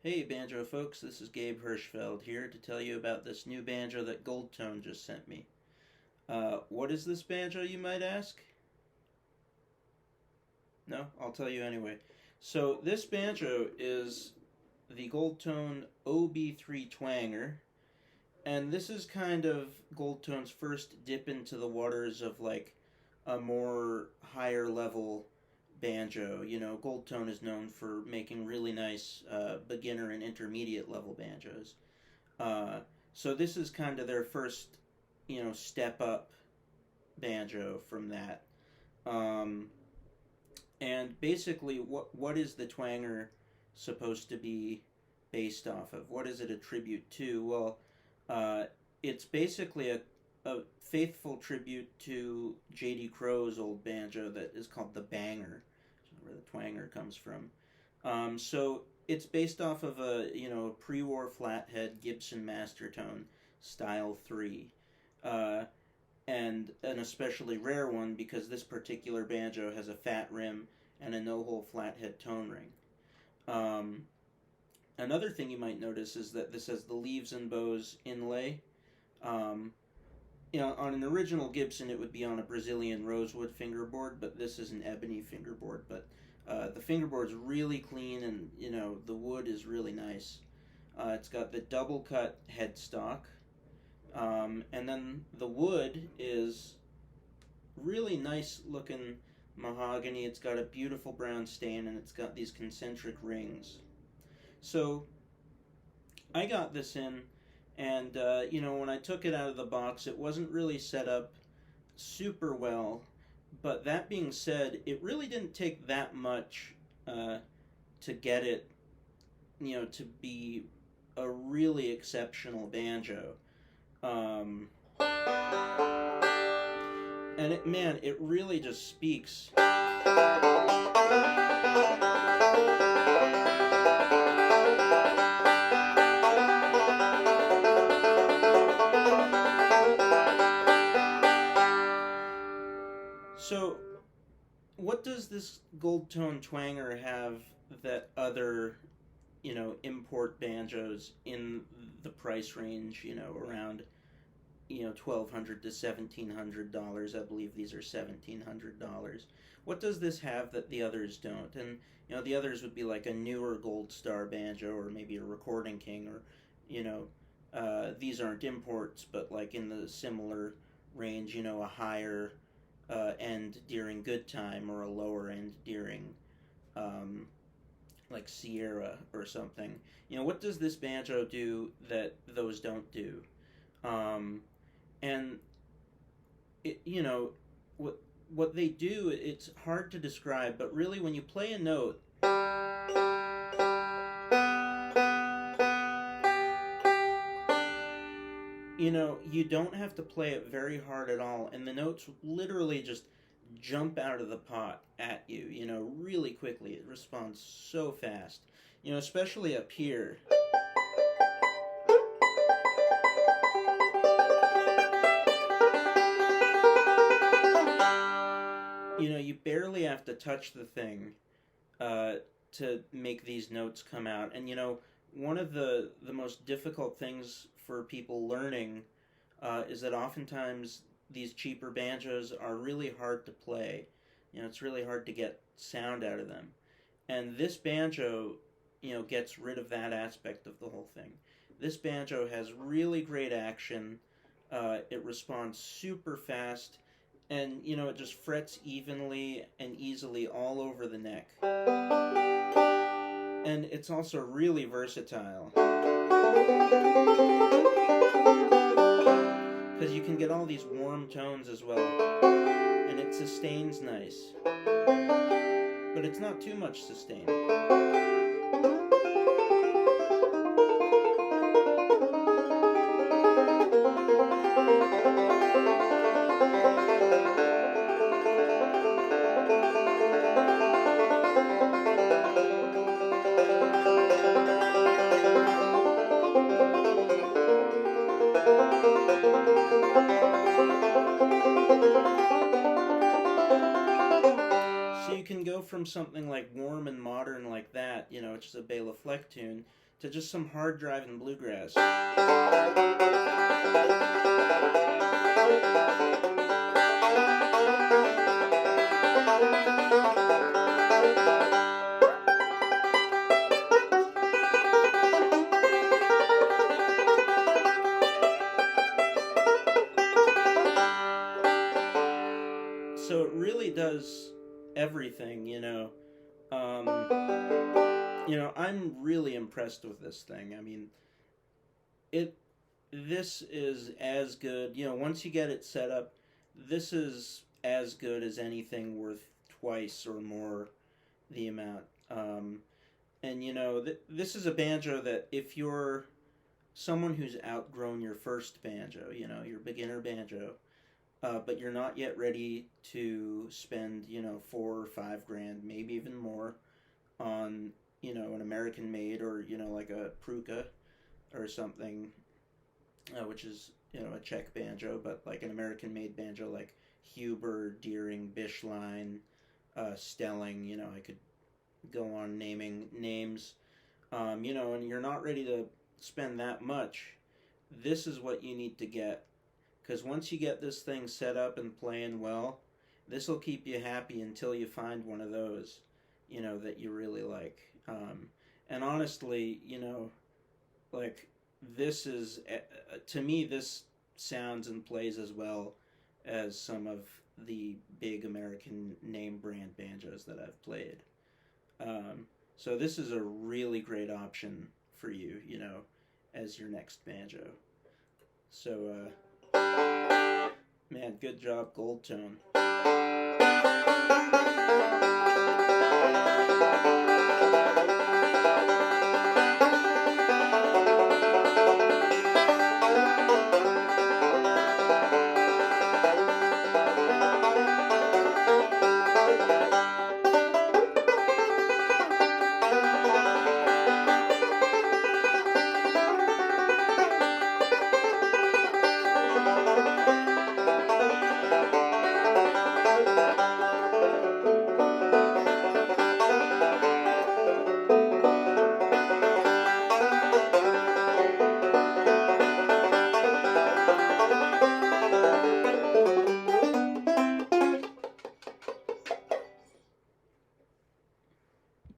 Hey banjo folks, this is Gabe Hirschfeld here to tell you about this new banjo that Goldtone just sent me. What is this banjo, you might ask? No, I'll tell you anyway. So this banjo is the Goldtone OB-3 Twanger, and this is kind of Goldtone's first dip into the waters of like a more higher level banjo. You know, Goldtone is known for making really nice beginner and intermediate level banjos. Uh, so this is kind of their first, step up banjo from that. Um, and basically, what is the twanger supposed to be based off of? What is it a tribute to? Well, it's basically a faithful tribute to J.D. Crow's old banjo that is called the Banger, where the twanger comes from. So it's based off of a pre-war flathead Gibson Mastertone Style 3, and an especially rare one because this particular banjo has a fat rim and a no-hole flathead tone ring. Another thing you might notice is that this has the leaves and bows inlay. Um, on an original Gibson, it would be on a Brazilian rosewood fingerboard, but this is an ebony fingerboard. But the fingerboard's really clean, and the wood is really nice. It's got the double cut headstock, and then the wood is really nice looking mahogany. It's got a beautiful brown stain, and it's got these concentric rings. So I got this in, and when I took it out of the box, it wasn't really set up super well. But that being said, it really didn't take that much to get it, to be a really exceptional banjo. And it really just speaks. So, what does this Goldtone Twanger have that other, import banjos in the price range, around, $1,200 to $1,700? I believe these are $1,700. What does this have that the others don't? And, the others would be like a newer Gold Star banjo or maybe a Recording King, or, these aren't imports, but like in the similar range, a higher end during Good Time or a lower end during like Sierra or something. What does this banjo do that those don't do? And it, what they do, it's hard to describe, but really when you play a note, you don't have to play it very hard at all, and the notes literally just jump out of the pot at you, really quickly. It responds so fast, especially up here. You barely have to touch the thing to make these notes come out. And, one of the most difficult things for people learning is that oftentimes these cheaper banjos are really hard to play. It's really hard to get sound out of them. And this banjo, gets rid of that aspect of the whole thing. This banjo has really great action. It responds super fast. And, it just frets evenly and easily all over the neck. And it's also really versatile, because you can get all these warm tones as well. And it sustains nice. But it's not too much sustain. So you can go from something like warm and modern like that, which is a Bela Fleck tune, to just some hard driving bluegrass. So it really does everything, I'm really impressed with this thing. I mean, it this is as good, once you get it set up, this is as good as anything worth twice or more the amount. And this is a banjo that if you're someone who's outgrown your first banjo, your beginner banjo, but you're not yet ready to spend, 4 or 5 grand, maybe even more, on, an American made or, like a Pruka or something, which is, a Czech banjo, but like an American made banjo like Huber, Deering, Bischlein, Stelling, I could go on naming names, and you're not ready to spend that much, this is what you need to get. Because once you get this thing set up and playing well, this will keep you happy until you find one of those, that you really like. And honestly, like, this is, to me, this sounds and plays as well as some of the big American name brand banjos that I've played. So this is a really great option for you, as your next banjo. So, man, good job, Gold Tone.